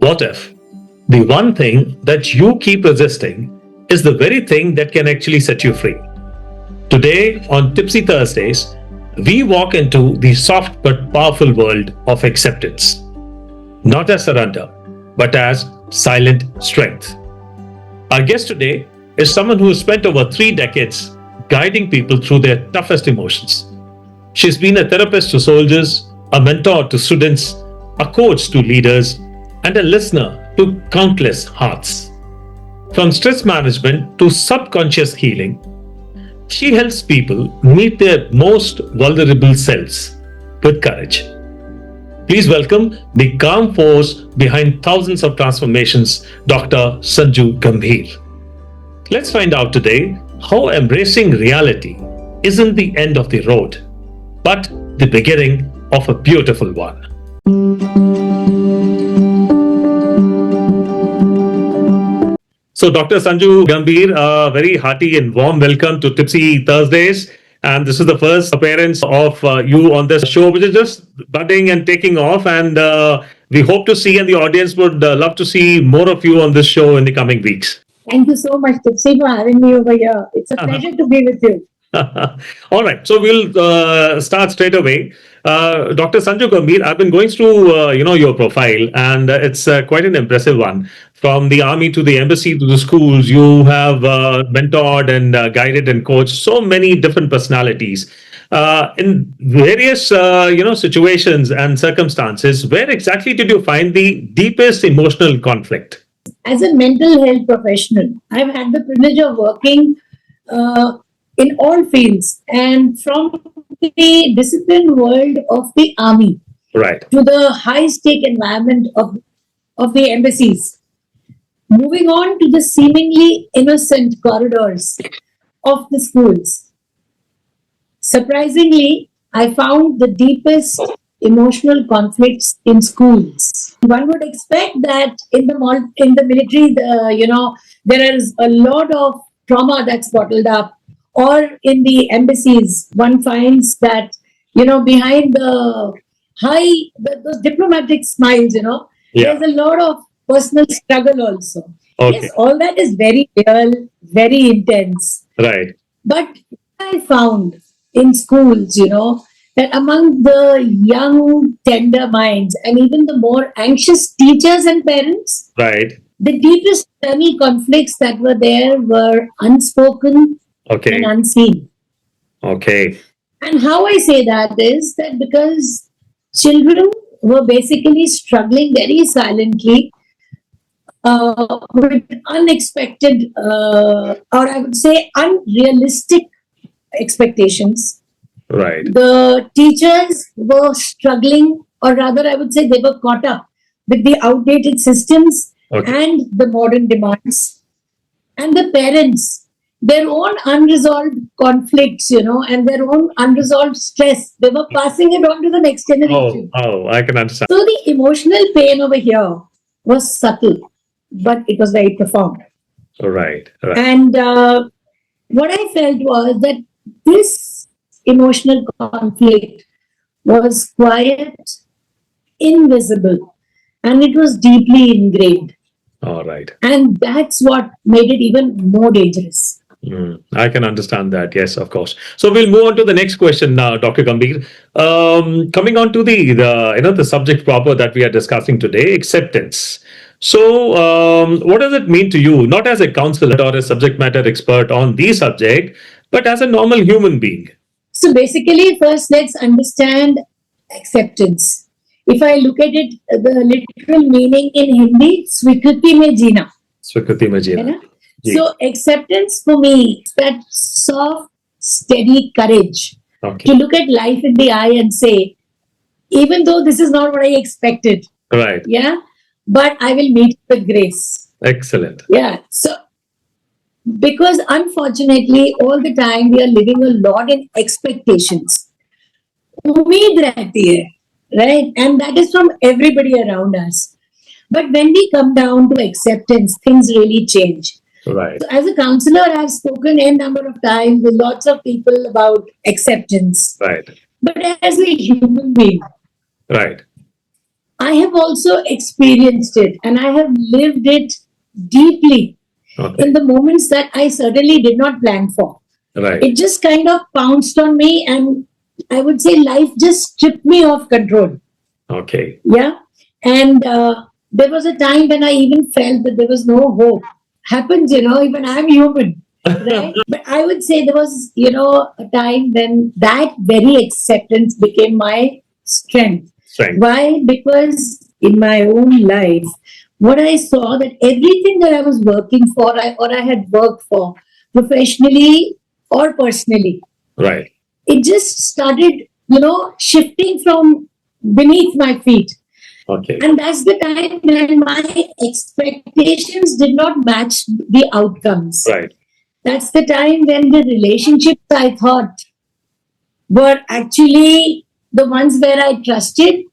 What if the one thing that you keep resisting is the very thing that can actually set you free? Today on Tipsy Thursdays, we walk into the soft but powerful world of acceptance, not as surrender, but as silent strength. Our guest today is someone who has spent over 3 decades guiding people through their toughest emotions. She's been a therapist to soldiers, a mentor to students, a coach to leaders, and a listener to countless hearts. From stress management to subconscious healing, she helps people meet their most vulnerable selves with courage. Please welcome the calm force behind thousands of transformations, Dr. Sanju Gambhir. Let's find out today how embracing reality isn't the end of the road, but the beginning of a beautiful one. So, Dr. Sanju Gambhir, a very hearty and warm welcome to Tipsy Thursdays. And this is the first appearance of you on this show, which is just budding and taking off. And we hope to see, and the audience would love to see more of you on this show in the coming weeks. Thank you so much, Tipsy, for having me over here. It's a pleasure to be with you. All right, so we'll start straight away. Dr. Sanju Gambhir, I've been going through your profile, and it's quite an impressive one. From the army to the embassy to the schools, you have mentored and guided and coached so many different personalities in various situations and circumstances. Where exactly did you find the deepest emotional conflict? As a mental health professional, I've had the privilege of working in all fields, and from the disciplined world of the army, right, to the high-stake environment of the embassies, moving on to the seemingly innocent corridors of the schools. Surprisingly, I found the deepest emotional conflicts in schools. One would expect that in the military, there is a lot of trauma that's bottled up. Or in the embassies, one finds that, behind those diplomatic smiles, there's a lot of personal struggle also. Okay. Yes, all that is very real, very intense. Right. But I found in schools, that among the young, tender minds and even the more anxious teachers and parents, right, the deepest internal conflicts that were there were unspoken, okay, and unseen. Okay. And how I say that is that because children were basically struggling very silently with unexpected, or I would say unrealistic expectations. Right. The teachers were struggling, or rather I would say they were caught up with the outdated systems, okay, and the modern demands. And the parents, their own unresolved conflicts, and their own unresolved stress, they were passing it on to the next generation. Oh, I can understand. So the emotional pain over here was subtle, but it was very profound. Right. And what I felt was that this emotional conflict was quiet, invisible, and it was deeply ingrained. All right. And that's what made it even more dangerous. I can understand that. Yes, of course. So we'll move on to the next question now, Dr. Gambhir. Coming on to the subject proper that we are discussing today, acceptance. So what does it mean to you, not as a counselor or a subject matter expert on the subject, but as a normal human being? So basically, first let's understand acceptance. If I look at it, the literal meaning in Hindi, Swikriti mein jeena. Swikriti mein jeena. So acceptance for me is that soft, steady courage, okay, to look at life in the eye and say, even though this is not what I expected, right, yeah, but I will meet with grace. Excellent. Yeah. So because unfortunately, all the time we are living a lot in expectations. Umeed rehti hai, right? And that is from everybody around us. But when we come down to acceptance, things really change. Right. So as a counselor, I've spoken a number of times with lots of people about acceptance. Right. But as a human being, right, I have also experienced it and I have lived it deeply in the moments that I certainly did not plan for. Right. It just kind of pounced on me, and I would say life just stripped me of control. Okay. Yeah. And there was a time when I even felt that there was no hope. Happens, even I'm human. Right? But I would say there was, a time when that very acceptance became my strength. Strength. Why? Because in my own life, what I saw that everything that I was working for, or I had worked for professionally or personally, Right. it just started, shifting from beneath my feet. Okay. And that's the time when my expectations did not match the outcomes. Right. That's the time when the relationships I thought were actually the ones where I trusted,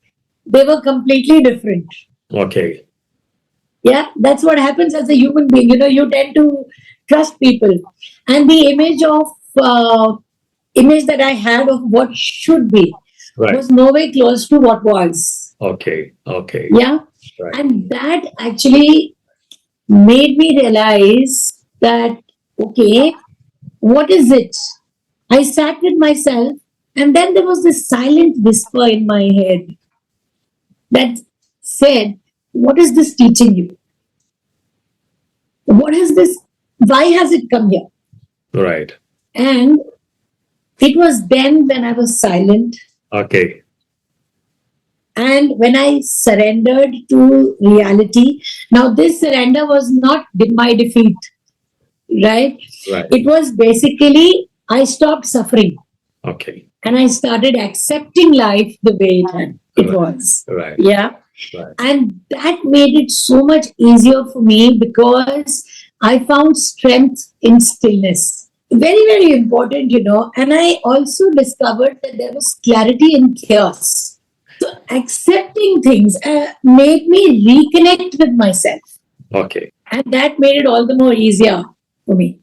they were completely different. Okay. Yeah, that's what happens as a human being. You tend to trust people, and the image that I had of what should be Right. was nowhere close to what was. Okay. Okay. Yeah, Right. and that actually made me realize that okay, what is it? I sat with myself, and then there was this silent whisper in my head that said, "What is this teaching you? What is this? Why has it come here?" Right. And it was then when I was silent Okay. and when I surrendered to reality. Now, this surrender was not my defeat, right? Right. It was basically I stopped suffering Okay. and I started accepting life the way it was. Right. Yeah. Right. And that made it so much easier for me because I found strength in stillness. Very, very important, And I also discovered that there was clarity in chaos. So accepting things made me reconnect with myself. Okay. And that made it all the more easier for me.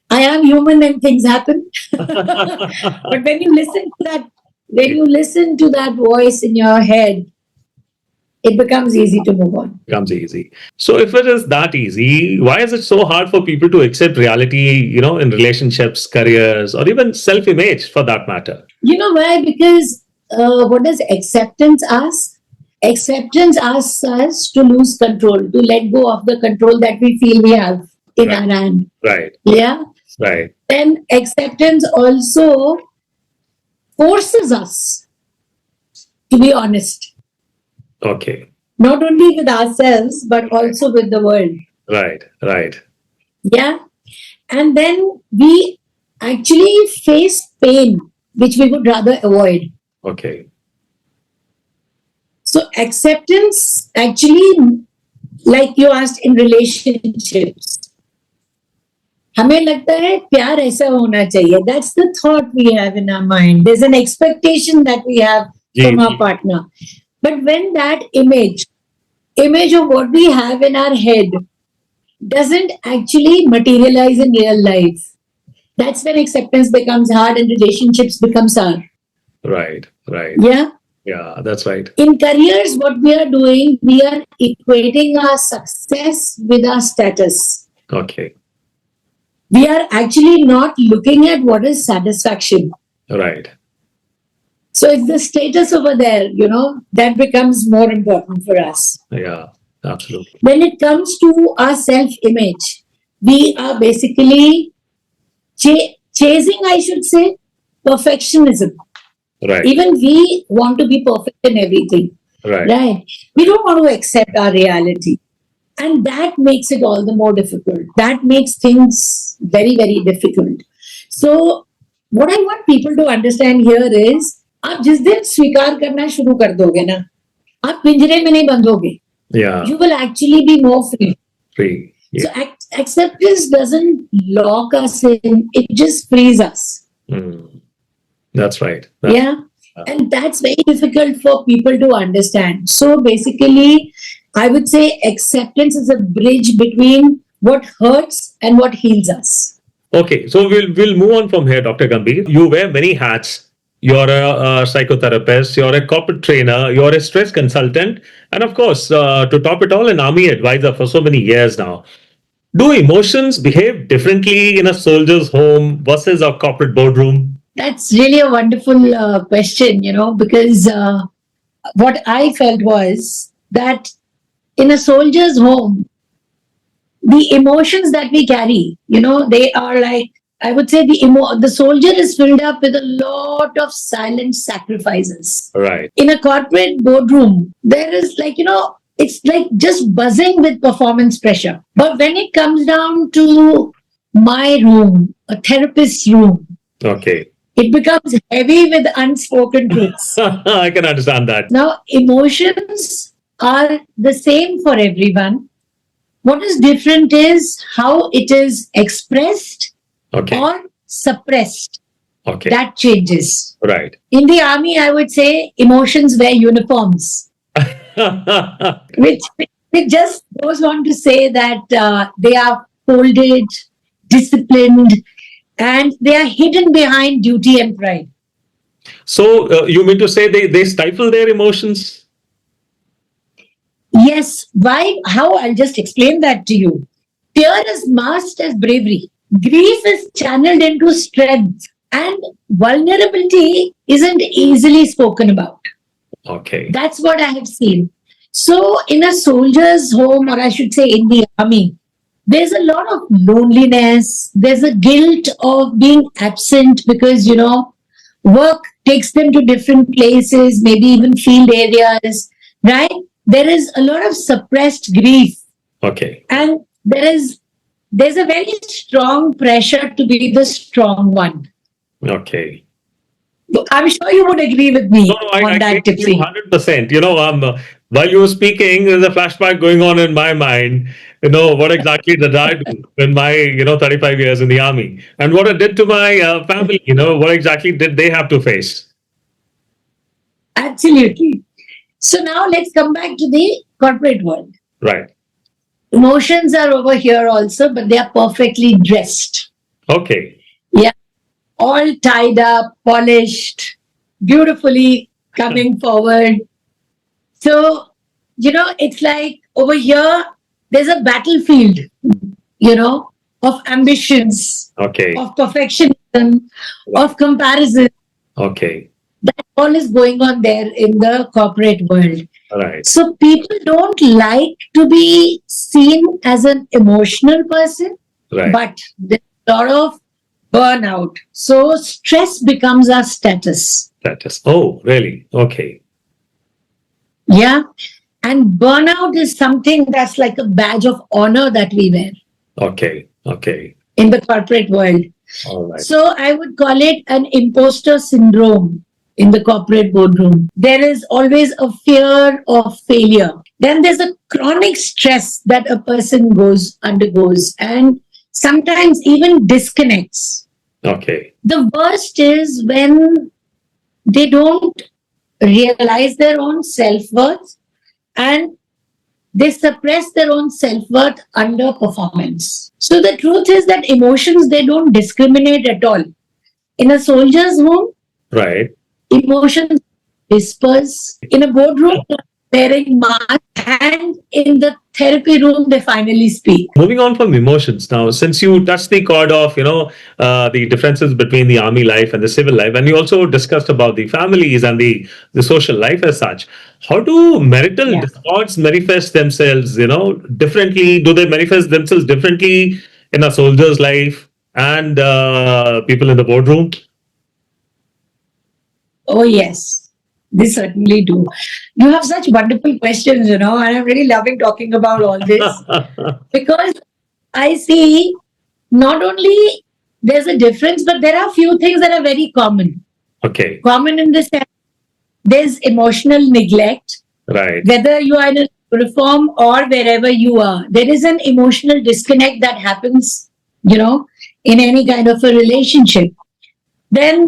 I am human and things happen. But when you listen to that voice in your head, it becomes easy to move on. Becomes easy. So if it is that easy, why is it so hard for people to accept reality, in relationships, careers, or even self-image for that matter? You know why? Because what does acceptance ask? Acceptance asks us to lose control, to let go of the control that we feel we have in our hand. Right. Yeah. Right. And acceptance also forces us to be honest. Okay. Not only with ourselves, but also with the world. Right. Right. Yeah. And then we actually face pain, which we would rather avoid. Okay. So acceptance actually, like you asked in relationships, हमें लगता है प्यार ऐसा होना चाहिए. That's the thought we have in our mind. There's an expectation that we have from our partner. But when that image of what we have in our head doesn't actually materialize in real life, that's when acceptance becomes hard and relationships become sour. Right. Right. Yeah. Yeah, that's right. In careers, what we are doing, we are equating our success with our status. Okay. We are actually not looking at what is satisfaction. Right. So it's the status over there, that becomes more important for us. Yeah, absolutely. When it comes to our self-image, we are basically chasing, I should say, perfectionism. Right. Even we want to be perfect in everything. Right. We don't want to accept our reality. And that makes it all the more difficult. That makes things very, very difficult. So what I want people to understand here is, आप जिस दिन स्वीकार करना शुरू कर दोगे ना, आप पिंजरे में नहीं बंधोगे. Yeah. You will actually be more free. Free. Yeah. So acceptance doesn't lock us in, it just frees us. That's right. Yeah. And that's very difficult for people to understand. So basically, I would say acceptance is a bridge between what hurts and what heals us. Okay, so we'll move on from here, Dr. Gambhir. You wear many hats. you're a psychotherapist, you're a corporate trainer, you're a stress consultant, and of course, to top it all, an army advisor for so many years now. Do emotions behave differently in a soldier's home versus a corporate boardroom? That's really a wonderful question, because what I felt was that in a soldier's home, the emotions that we carry, they are like, I would say the soldier is filled up with a lot of silent sacrifices. Right. In a corporate boardroom, there is like, it's like just buzzing with performance pressure. But when it comes down to my room, a therapist's room, Okay. it becomes heavy with unspoken truths. I can understand that. Now, emotions are the same for everyone. What is different is how it is expressed Okay. or suppressed. Okay. That changes. Right. In the army, I would say emotions wear uniforms, which it just goes on to say that they are folded, disciplined, and they are hidden behind duty and pride. So you mean to say they stifle their emotions? Yes, why? How? I'll just explain that to you. Fear is masked as bravery. Grief is channeled into strength, and vulnerability isn't easily spoken about. Okay. That's what I have seen. So, in a soldier's home, or I should say in the army, there's a lot of loneliness. There's a guilt of being absent because, work takes them to different places, maybe even field areas, right? There is a lot of suppressed grief. Okay. And there's a very strong pressure to be the strong one. Okay. I'm sure you would agree with me I on that, agree with you Tipsy. 100%. While you were speaking, there's a flashback going on in my mind. What exactly did I do in my, 35 years in the army? And what I did to my family, what exactly did they have to face? Absolutely. So now let's come back to the corporate world. Right. Emotions are over here also, but they are perfectly dressed. Okay. Yeah. All tied up, polished, beautifully coming forward. So, it's like over here, there's a battlefield, of ambitions, Okay. of perfectionism, of comparison. Okay. That all is going on there in the corporate world. Right. So people don't like to be seen as an emotional person, Right. but there's a lot of burnout. So stress becomes our status. Oh, really? Okay. Yeah. And burnout is something that's like a badge of honor that we wear. Okay. Okay. In the corporate world. All right. So I would call it an imposter syndrome in the corporate boardroom. There is always a fear of failure. Then there's a chronic stress that a person undergoes and sometimes even disconnects. Okay. The worst is when they don't realize their own self-worth and they suppress their own self-worth under performance. So the truth is that emotions, they don't discriminate at all. In a soldier's home, Right. emotions whispers. In a boardroom, wearing mask, and in the therapy room, they finally speak. Moving on from emotions now, since you touched the chord of, the differences between the army life and the civil life, and you also discussed about the families and the social life as such. How do marital discords manifest themselves, differently? Do they manifest themselves differently in a soldier's life and people in the boardroom? Oh, yes, they certainly do. You have such wonderful questions, and I'm really loving talking about all this because I see not only there's a difference, but there are a few things that are very common. Okay. Common in the sense there's emotional neglect. Right. Whether you are in a uniform or wherever you are, there is an emotional disconnect that happens, in any kind of a relationship. Then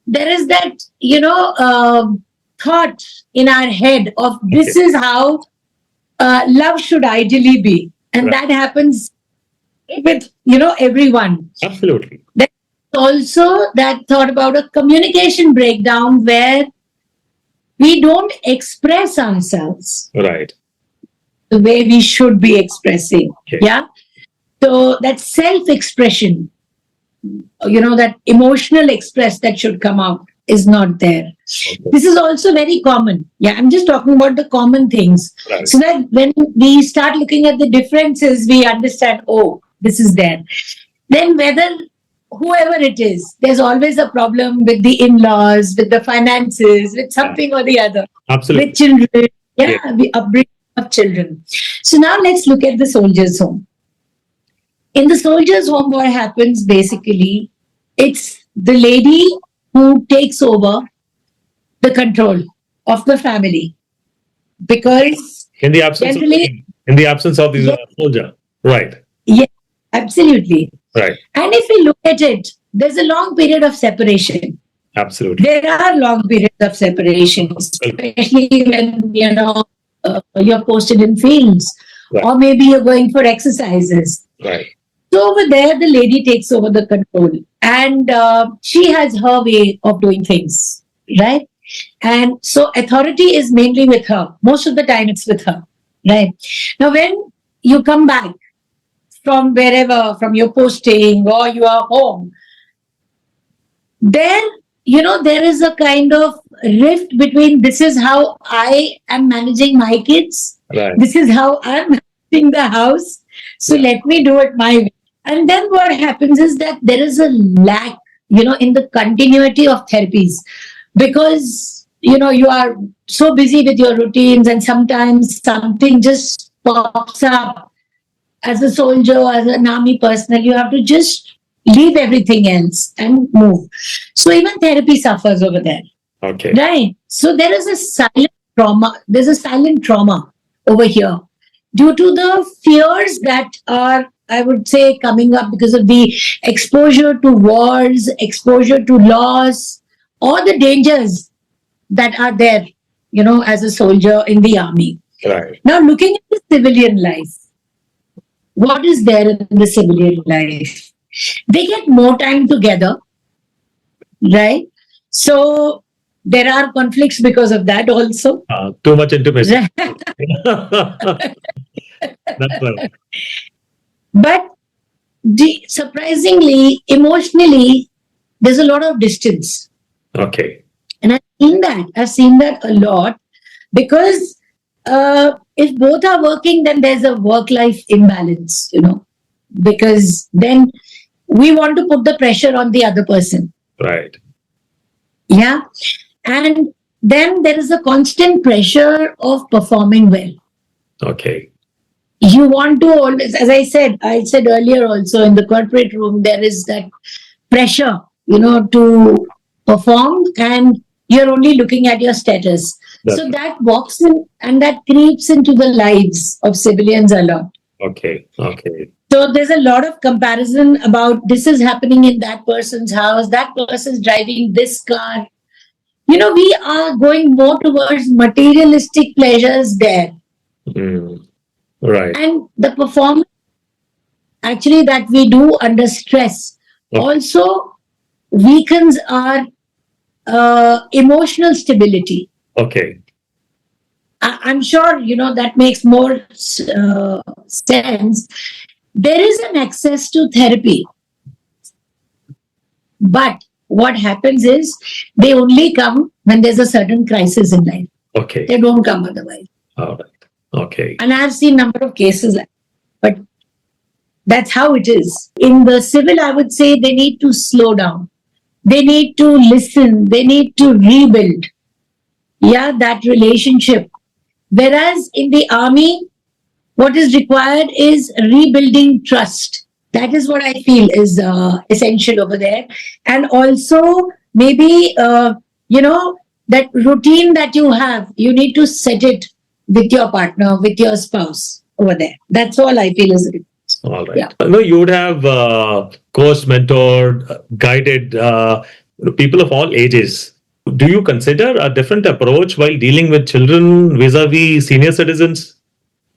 there is that, thought in our head of this is how love should ideally be. And that happens with, everyone. Absolutely. also that thought about a communication breakdown where we don't express ourselves Right. the way we should be expressing. Okay. Yeah. So that self-expression, that emotional express that should come out is not there. Okay. This is also very common. Yeah, I'm just talking about the common things. Right. So that when we start looking at the differences, we understand, oh, this is there. Then whether whoever it is, there's always a problem with the in-laws, with the finances, with something or the other, Absolutely. with children. Yeah, Yeah. we upbringing of children. So now let's look at the soldier's home. In the soldier's home, what happens basically, it's the lady who takes over the control of the family because In the absence generally, in the absence of the soldier. Right. yeah, absolutely. Right. And if we look at it, there's a long period of separation. Absolutely. There are long periods of separation, especially when you're posted in fields, Right. or maybe you're going for exercises. Right. So over there, the lady takes over the control, and she has her way of doing things, right? And so authority is mainly with her. Most of the time, it's with her, right? Now, when you come back from wherever, from your posting or you are home, then there is a kind of rift between this is how I am managing my kids, Right. this is how I'm managing the house, so let me do it my way. And then what happens is that there is a lack, in the continuity of therapies because, you are so busy with your routines and sometimes something just pops up as a soldier, as an army personnel, you have to just leave everything else and move. So even therapy suffers over there. Okay. Right. So there is a silent trauma. There's a silent trauma over here due to the fears that are, I would say, coming up because of the exposure to wars, exposure to loss, or the dangers that are there, as a soldier in the army. Right. Now, looking at the civilian life, what is there in the civilian life? They get more time together, right? So there are conflicts because of that also. Too much intimacy. That's right. But surprisingly, emotionally, there's a lot of distance. Okay. And I've seen that a lot because if both are working, then there's a work-life imbalance, because then we want to put the pressure on the other person. Right. Yeah. And then there is a constant pressure of performing well. Okay. You want to always, as I said earlier also in the corporate room, there is that pressure, to perform and you're only looking at your status. So that walks in and that creeps into the lives of civilians a lot. Okay. Okay. So there's a lot of comparison about this is happening in that person's house, that person's driving this car. We are going more towards materialistic pleasures there. Right. And the performance actually that we do under stress also weakens our emotional stability. Okay. I'm sure, that makes more sense. There is an access to therapy. But what happens is they only come when there's a certain crisis in life. Okay. They don't come otherwise. All right. Okay. And I've seen a number of cases, but that's how it is. In the civil, I would say they need to slow down. They need to listen. They need to rebuild. Yeah, that relationship. Whereas in the army, what is required is rebuilding trust. That is what I feel is essential over there. And also maybe, that routine that you have, you need to set it with your partner, with your spouse over there. That's all I feel is it. All right. Yeah. No, you would have coached, mentored, guided people of all ages. Do you consider a different approach while dealing with children vis-a-vis senior citizens?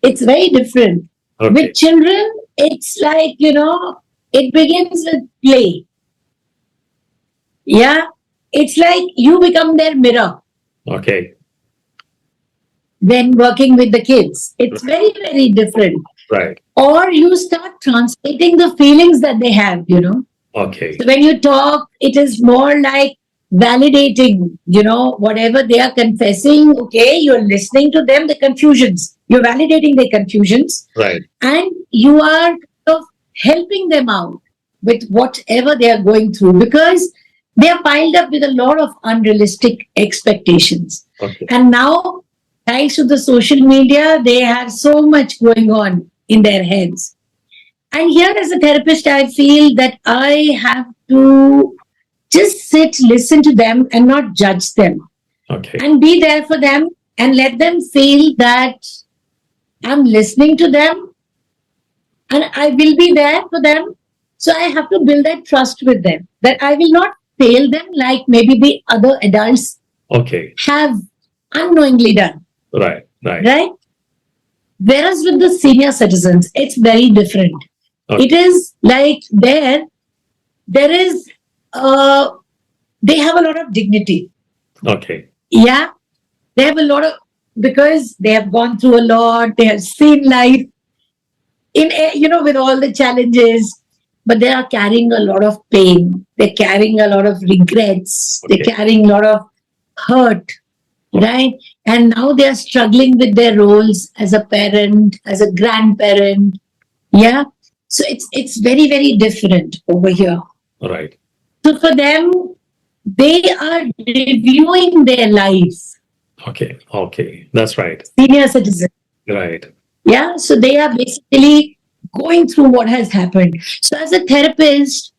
It's very different. Okay. With children, it's like, it begins with play. Yeah, it's like you become their mirror Okay. when working with the kids. It's very, very different. Right. Or you start translating the feelings that they have, Okay. So when you talk, it is more like validating, whatever they are confessing. Okay, you're listening to them, the confusions. You're validating their confusions, Right. and you are kind of helping them out with whatever they are going through because they are piled up with a lot of unrealistic expectations. Okay. And now, thanks to the social media, they have so much going on in their heads. And here, as a therapist, I feel that I have to just sit, listen to them, and not judge them, Okay. and be there for them and let them feel that I'm listening to them and I will be there for them. So I have to build that trust with them that I will not fail them like maybe the other adults Okay. have unknowingly done. Right. Right. Right? Whereas with the senior citizens, it's very different. Okay. It is like there is, they have a lot of dignity. Okay. Yeah, they have a lot of, because they have gone through a lot, they have seen life in, with all the challenges, but they are carrying a lot of pain. They're carrying a lot of regrets. Okay. They're carrying a lot of hurt, right? And now they are struggling with their roles as a parent, as a grandparent. Yeah. So it's very, very different over here. Right. So for them, they are reviewing their lives. Okay. Okay. That's right. Senior citizens. Right. Yeah. So they are basically going through what has happened. So as a therapist,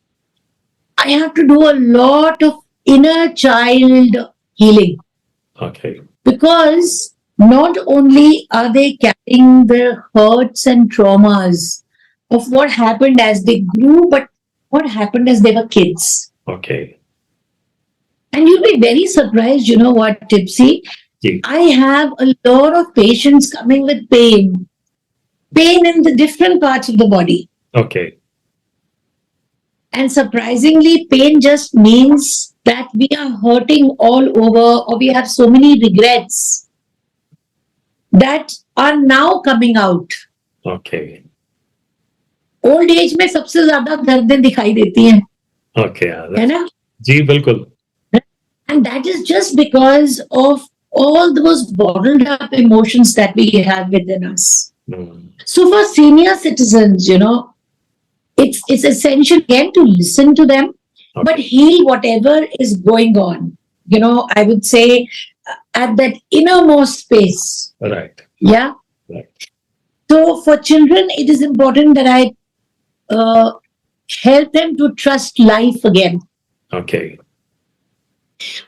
I have to do a lot of inner child healing Okay. because not only are they carrying the hurts and traumas of what happened as they grew, but what happened as they were kids. Okay. And you'll be very surprised, you know what, Tipsy? Yeah. I have a lot of patients coming with pain in the different parts of the body. Okay. And surprisingly, pain just means that we are hurting all over or we have so many regrets that are now coming out. Okay. Old age में सबसे ज्यादा दर्दें दिखाई देती हैं. Okay. है ना? जी बिल्कुल. And that is just because of all those bottled up emotions that we have within us. So for senior citizens, it's essential again to listen to them, but heal whatever is going on. I would say at that innermost space. Right. Yeah. Right. So for children, it is important that I help them to trust life again. Okay.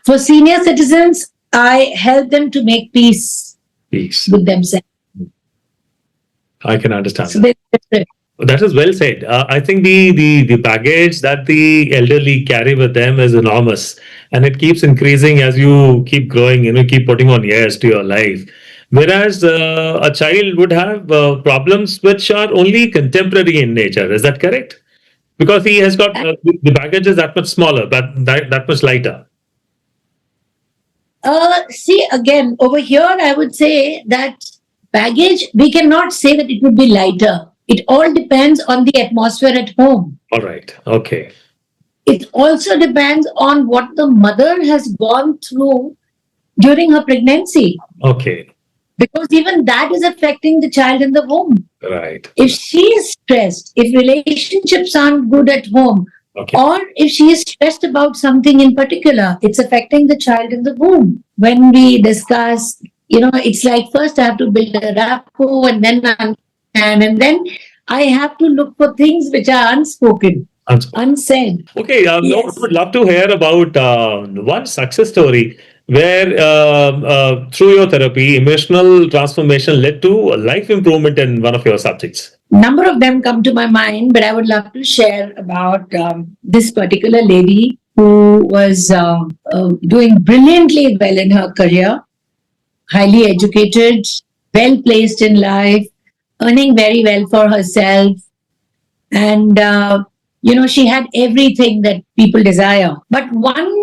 For senior citizens, I help them to make peace with themselves. I can understand. So that is well said. I think the baggage that the elderly carry with them is enormous, and it keeps increasing as you keep growing. Keep putting on years to your life. Whereas a child would have problems which are only contemporary in nature. Is that correct? Because he has got the baggage is that much smaller, but that much lighter. See, again, over here, I would say that baggage, we cannot say that it would be lighter. It all depends on the atmosphere at home. All right. Okay. It also depends on what the mother has gone through during her pregnancy. Okay. Because even that is affecting the child in the womb. Right. If she is stressed, if relationships aren't good at home, or if she is stressed about something in particular, it's affecting the child in the womb. When we discuss, it's like first I have to build a rapport and then I have to look for things which are unspoken, unsaid. Okay, yes. I would love to hear about one success story where through your therapy, emotional transformation led to a life improvement in one of your subjects. Number of them come to my mind, but I would love to share about this particular lady who was doing brilliantly well in her career, highly educated, well placed in life, earning very well for herself. And She had everything that people desire. But one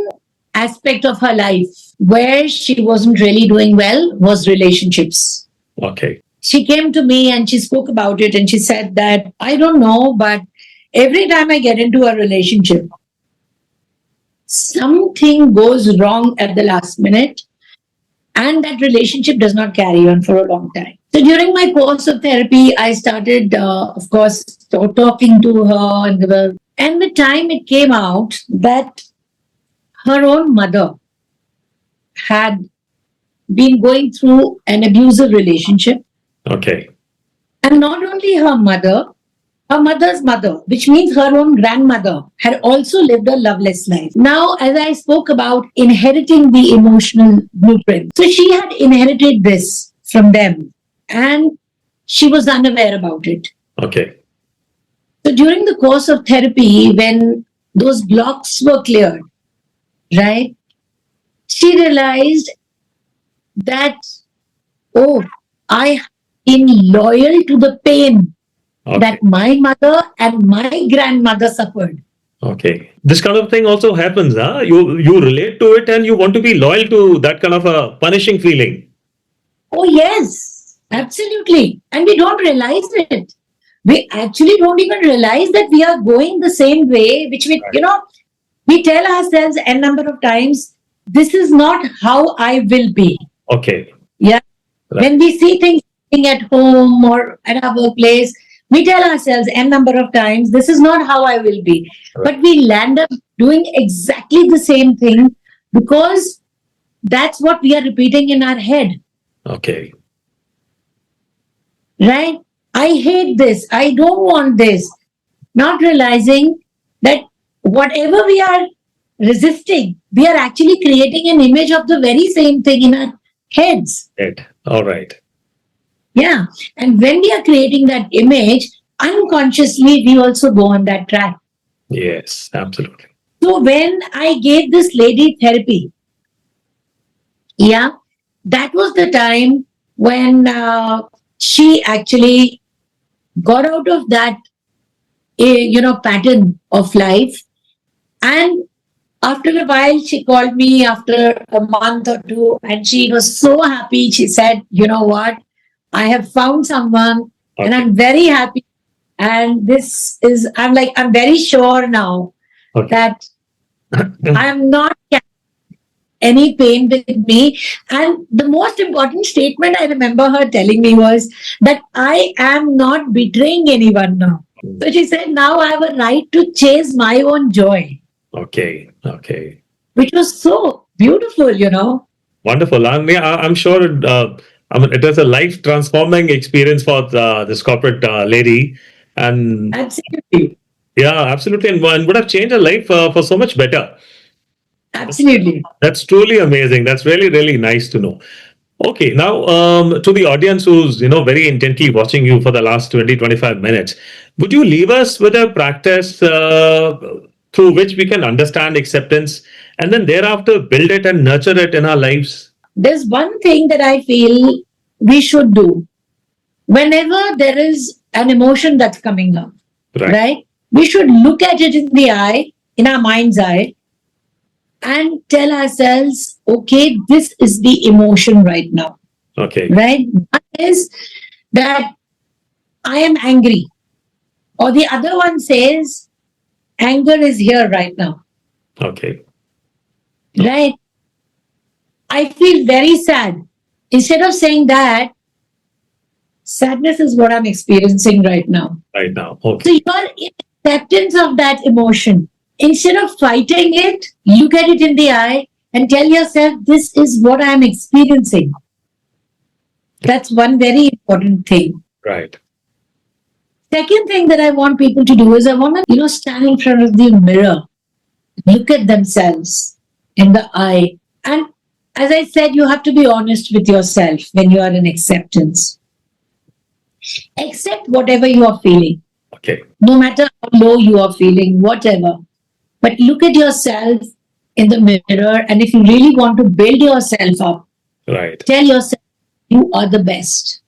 aspect of her life where she wasn't really doing well was relationships. Okay. She came to me and she spoke about it, and she said that, I don't know, but every time I get into a relationship, something goes wrong at the last minute, and that relationship does not carry on for a long time. So during my course of therapy, I started, of course, talking to her, and the time it came out that her own mother had been going through an abusive relationship. Okay. And not only her mother's mother, which means her own grandmother, had also lived a loveless life. Now, as I spoke about inheriting the emotional blueprint, so she had inherited this from them, and she was unaware about it. Okay. So during the course of therapy, when those blocks were cleared, right, she realized that, oh, I have been loyal to the pain that my mother and my grandmother suffered. Okay. This kind of thing also happens, huh? You relate to it and you want to be loyal to that kind of a punishing feeling. Oh, yes, absolutely. And we don't realize it. We actually don't even realize that we are going the same way, which we tell ourselves a number of times, this is not how I will be. Okay. Yeah. Right. When we see things at home or at our workplace, we tell ourselves a number of times, this is not how I will be. Right. But we land up doing exactly the same thing because that's what we are repeating in our head. Okay. Right? I hate this. I don't want this. Not realizing that whatever we are resisting, we are actually creating an image of the very same thing in our heads. All right. Yeah. And when we are creating that image, unconsciously, we also go on that track. Yes, absolutely. So when I gave this lady therapy, that was the time when she actually got out of that, pattern of life. And after a while, she called me after a month or two, and she was so happy. She said, you know what? I have found someone and I'm very happy. And I'm very sure now that I am not any pain with me. And the most important statement I remember her telling me was that I am not betraying anyone now. So she said, now I have a right to chase my own joy. Okay. Which was so beautiful, Wonderful. I'm sure it was a life transforming experience for this corporate lady. And absolutely. Yeah, absolutely. And would have changed her life for so much better. Absolutely. That's truly amazing. That's really, really nice to know. Okay, now to the audience who's very intently watching you for the last 20-25 minutes, would you leave us with a practice through which we can understand acceptance and then thereafter build it and nurture it in our lives? There's one thing that I feel we should do whenever there is an emotion that's coming up, right? We should look at it in the eye, in our mind's eye, and tell ourselves, okay, this is the emotion right now. Okay. Right? One is that I am angry. Or the other one says, anger is here right now. Okay. Right? I feel very sad. Instead of saying that, sadness is what I'm experiencing right now. Right now. Okay. So your acceptance of that emotion, instead of fighting it, look at it in the eye and tell yourself, this is what I'm experiencing. That's one very important thing. Right. Second thing that I want people to do is I want to, stand in front of the mirror, look at themselves in the eye. And as I said, you have to be honest with yourself when you are in acceptance. Accept whatever you are feeling. Okay. No matter how low you are feeling, whatever. But look at yourself in the mirror, and if you really want to build yourself up, right, tell yourself you are the best.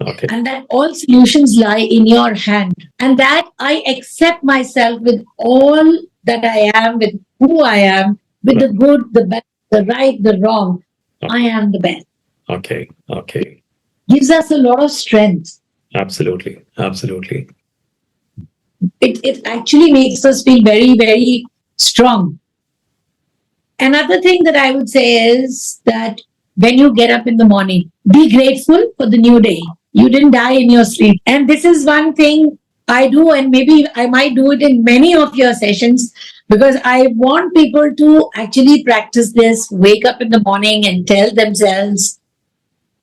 Okay. And that all solutions lie in your hand. And that I accept myself with all that I am, with who I am, with the good, the bad, the right, the wrong. I am the best. Okay. Okay. Gives us a lot of strength. Absolutely. Absolutely. It actually makes us feel very, very strong. Another thing that I would say is that when you get up in the morning, be grateful for the new day. You didn't die in your sleep. And this is one thing I do, and maybe I might do it in many of your sessions, because I want people to actually practice this, wake up in the morning and tell themselves,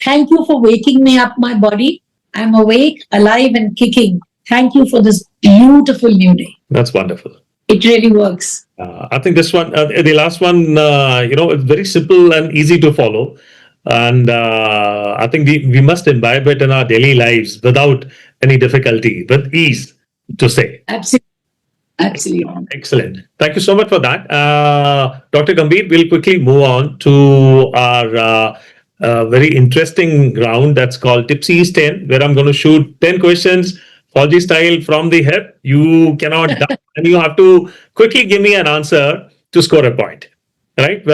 thank you for waking me up, my body. I'm awake, alive, and kicking. Thank you for this beautiful new day. That's wonderful. It really works. I think this one, the last one, it's very simple and easy to follow. And I think we must imbibe it in our daily lives without any difficulty, with ease, to say. Absolutely. Absolutely. Excellent. Thank you so much for that. Dr. Gambhir, we'll quickly move on to our very interesting round that's called Tipsy's 10, where I'm going to shoot 10 questions, Fauji style, from the hip. You cannot duck, and you have to quickly give me an answer to score a point. Right?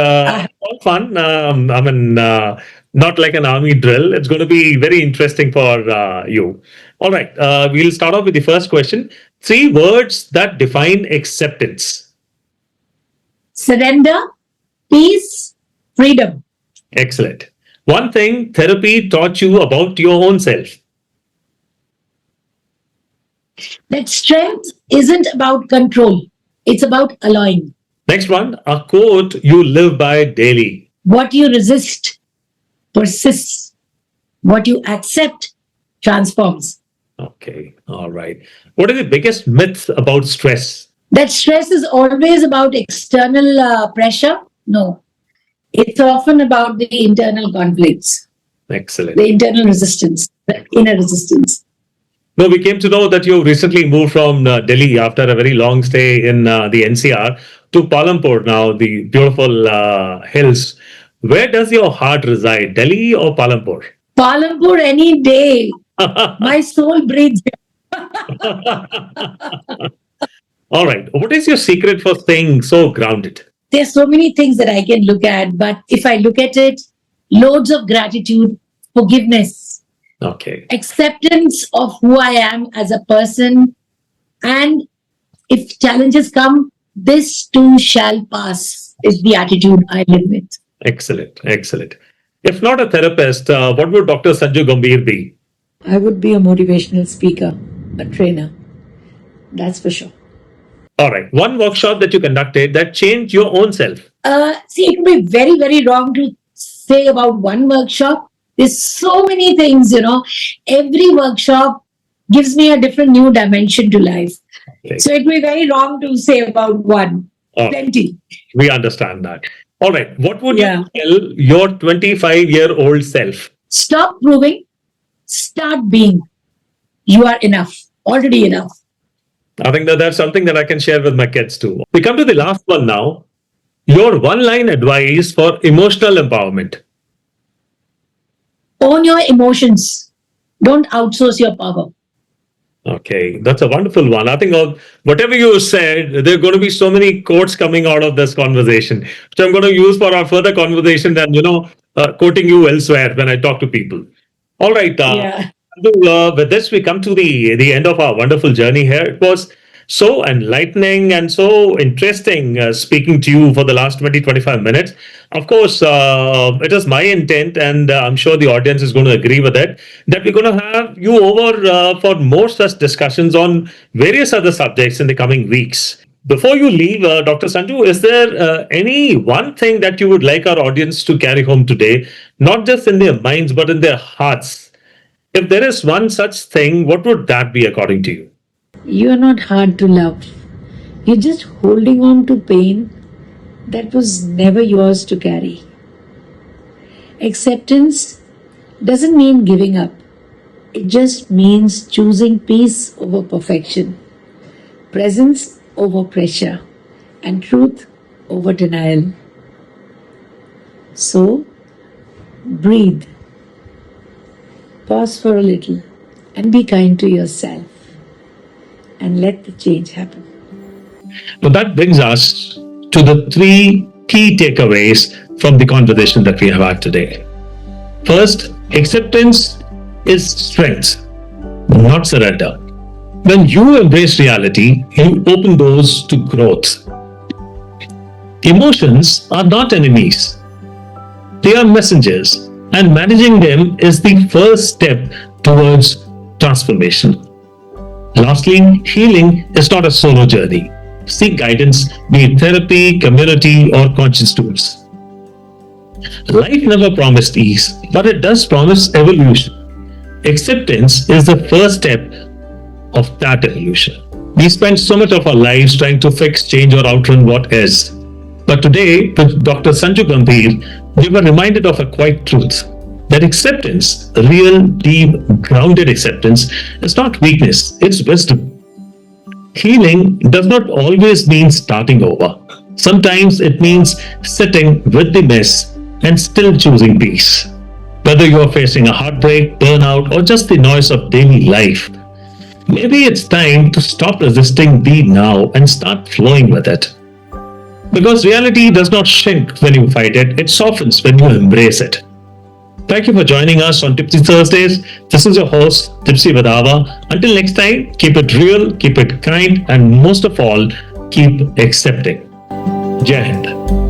All fun. Not like an army drill. It's going to be very interesting for you. All right. We'll start off with the first question. 3 words that define acceptance. Surrender, peace, freedom. Excellent. One thing therapy taught you about your own self. That strength isn't about control, it's about allowing. Next one, a quote you live by daily. What you resist persists, what you accept transforms. Okay, all right. What is the biggest myth about stress? That stress is always about external pressure? No. It's often about the internal conflicts, Excellent. the internal resistance, the inner resistance. No, we came to know that you recently moved from Delhi after a very long stay in the NCR to Palampur now, the beautiful hills. Where does your heart reside, Delhi or Palampur? Palampur any day. My soul breathes. All right. What is your secret for staying so grounded? There's so many things that I can look at, but if I look at it, loads of gratitude, forgiveness, Okay. acceptance of who I am as a person, and if challenges come, this too shall pass is the attitude I live with. Excellent. Excellent. If not a therapist, what would Dr. Sanju Gambhir be? I would be a motivational speaker, a trainer. That's for sure. All right. One workshop that you conducted that changed your own self. See, it would be very, very wrong to say about one workshop. There's so many things, Every workshop gives me a different new dimension to life. Okay. So it would be very wrong to say about one. Plenty. We understand that. All right. What would you tell your 25-year-old self? Stop proving. Start being. You are enough. Already enough. I think that's something that I can share with my kids too. We come to the last one now. Your one-line advice for emotional empowerment. Own your emotions. Don't outsource your power. Okay, that's a wonderful one. I think whatever you said, there are going to be so many quotes coming out of this conversation, which I'm going to use for our further conversation and, quoting you elsewhere when I talk to people. All right. With this, we come to the end of our wonderful journey here. It was so enlightening and so interesting speaking to you for the last 20-25 minutes. Of course, it is my intent, and I'm sure the audience is going to agree with it, that we're going to have you over for more such discussions on various other subjects in the coming weeks. Before you leave, Dr. Sanju, is there any one thing that you would like our audience to carry home today, not just in their minds, but in their hearts? If there is one such thing, what would that be according to you? You are not hard to love. You're just holding on to pain that was never yours to carry. Acceptance doesn't mean giving up. It just means choosing peace over perfection, presence over pressure, and truth over denial. So, breathe. Pause for a little and be kind to yourself and let the change happen. Now that brings us to the three key takeaways from the conversation that we have had today. First, acceptance is strength, not surrender. When you embrace reality, you open doors to growth. Emotions are not enemies, they are messengers, and managing them is the first step towards transformation. Lastly, healing is not a solo journey. Seek guidance, be it therapy, community, or conscious tools. Life never promised ease, but it does promise evolution. Acceptance is the first step of that evolution. We spend so much of our lives trying to fix, change, or outrun what is. But today, with Dr. Sanju Gambhir, we were reminded of a quiet truth that acceptance, real, deep, grounded acceptance, is not weakness, it's wisdom. Healing does not always mean starting over. Sometimes it means sitting with the mess and still choosing peace. Whether you are facing a heartbreak, burnout, or just the noise of daily life, maybe it's time to stop resisting the now and start flowing with it. Because reality does not shrink when you fight it, it softens when you embrace it. Thank you for joining us on Tipsy Thursdays. This is your host, Tipsy Vadava. Until next time, keep it real, keep it kind, and most of all, keep accepting. Jai Hind.